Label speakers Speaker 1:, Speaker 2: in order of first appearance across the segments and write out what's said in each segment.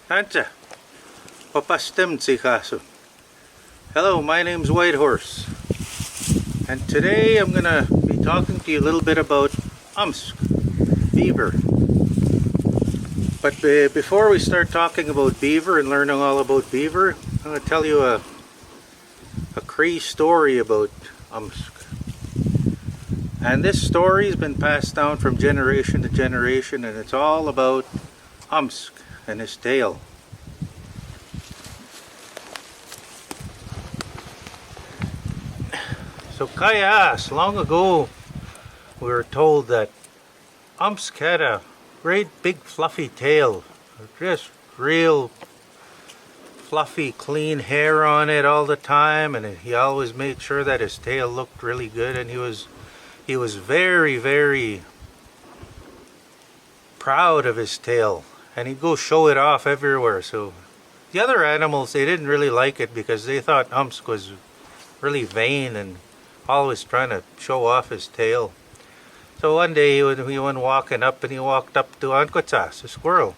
Speaker 1: Ancha, papastem tsikaso. Hello, my name's Whitehorse, and today I'm gonna be talking to you a little bit about Beaver. But before we start talking about Beaver and learning all about Beaver, I'm gonna tell you a Cree story about And this story has been passed down from generation to generation, and it's all about and his tail. So Kayas, long ago, we were told that had a great big fluffy tail, just real fluffy clean hair on it all the time, and he always made sure that his tail looked really good, and he was very, very proud of his tail, and he'd go show it off everywhere. So the other animals, they didn't really like it because they thought was really vain and always trying to show off his tail. So one day he went walking up, and he walked up to Ankotas, a squirrel,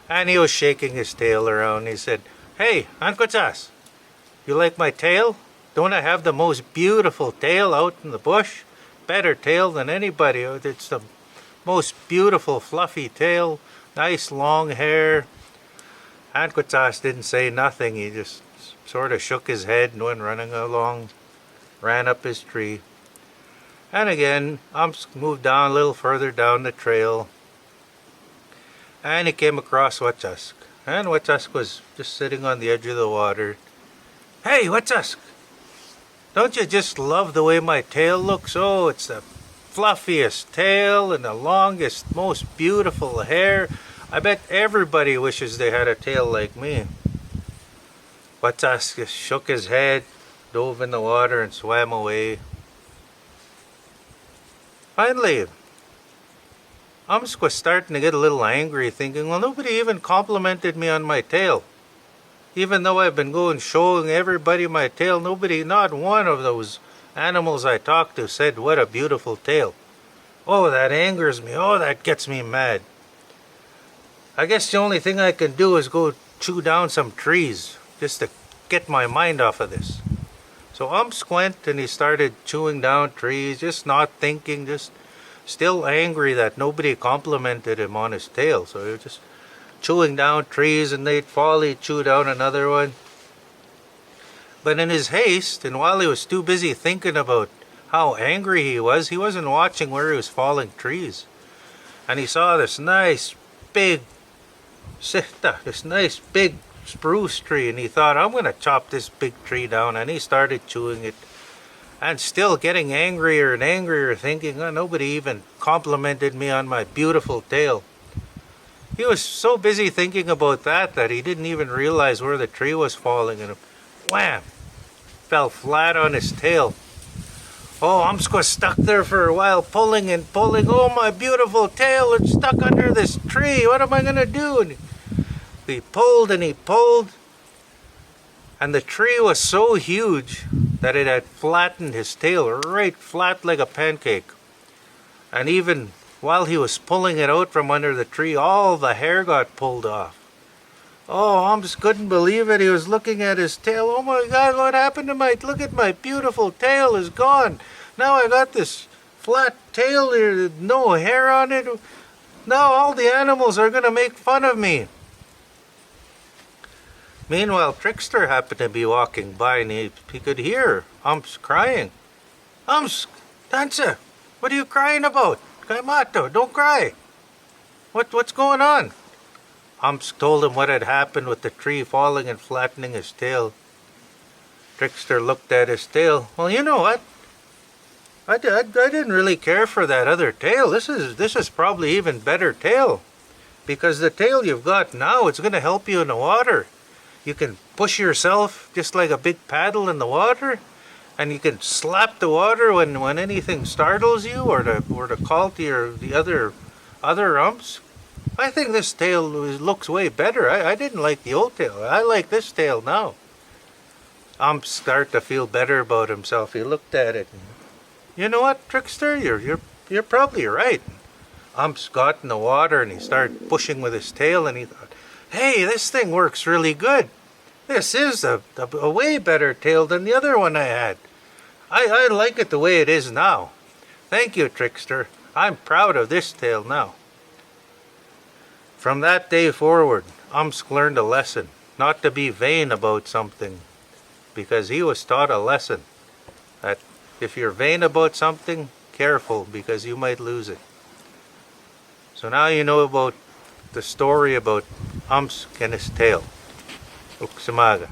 Speaker 1: and he was shaking his tail around. He said, "Hey, Ankotas, you like my tail? Don't I have the most beautiful tail out in the bush? Better tail than anybody. It's the most beautiful fluffy tail, nice long hair." Ankotas didn't say nothing. He just sort of shook his head and went running along, ran up his tree. And again, moved down a little further down the trail, and he came across Wettusk. And Wettusk was just sitting on the edge of the water. "Hey, Wettusk, don't you just love the way my tail looks? Oh, it's the fluffiest tail and the longest, most beautiful hair. I bet everybody wishes they had a tail like me." Wettusk just shook his head, dove in the water, and swam away. Finally, was starting to get a little angry, thinking, well, nobody even complimented me on my tail. Even though I've been going showing everybody my tail, not one of those animals I talked to said, "What a beautiful tail." Oh, that angers me. Oh, that gets me mad. I guess the only thing I can do is go chew down some trees just to get my mind off of this. So went, and he started chewing down trees, just not thinking, just still angry that nobody complimented him on his tail. So he was just chewing down trees, and they'd fall, he'd chew down another one. But in his haste, and while he was too busy thinking about how angry he wasn't watching where he was falling trees. And he saw this nice big spruce tree, and he thought, "I'm going to chop this big tree down," and he started chewing it, and still getting angrier and angrier, thinking, "Oh, nobody even complimented me on my beautiful tail." He was so busy thinking about that he didn't even realize where the tree was falling, and wham, fell flat on his tail. Oh, was stuck there for a while, pulling and pulling. "Oh, my beautiful tail, it's stuck under this tree. What am I going to do?" And he pulled and he pulled, and the tree was so huge that it had flattened his tail right flat like a pancake. And even while he was pulling it out from under the tree, all the hair got pulled off. Oh, couldn't believe it. He was looking at his tail. "Oh my God, what happened to look at my beautiful tail is gone. Now I got this flat tail here, no hair on it. Now all the animals are going to make fun of me." Meanwhile, Trickster happened to be walking by, and he could hear crying. Tansa, what are you crying about? Kaimato, don't cry. What's going on?" Told him what had happened with the tree falling and flattening his tail. Trickster looked at his tail. "Well, you know what? I didn't really care for that other tail. This is probably even better tail, because the tail you've got now, it's going to help you in the water. You can push yourself just like a big paddle in the water, and you can slap the water when anything startles you, or to call to the other I think this tail looks way better. I didn't like the old tail. I like this tail now." Started to feel better about himself. He looked at it. And, "You know what, Trickster? You're probably right." Got in the water, and he started pushing with his tail, and he thought, hey, this thing works really good. This is a way better tail than the other one I had. I like it the way it is now. Thank you, Trickster. I'm proud of this tail now. From that day forward, Umsk learned a lesson, not to be vain about something, because he was taught a lesson that if you're vain about something, careful, because you might lose it. So now you know about the story about Umsk and his tail. Uksamaga.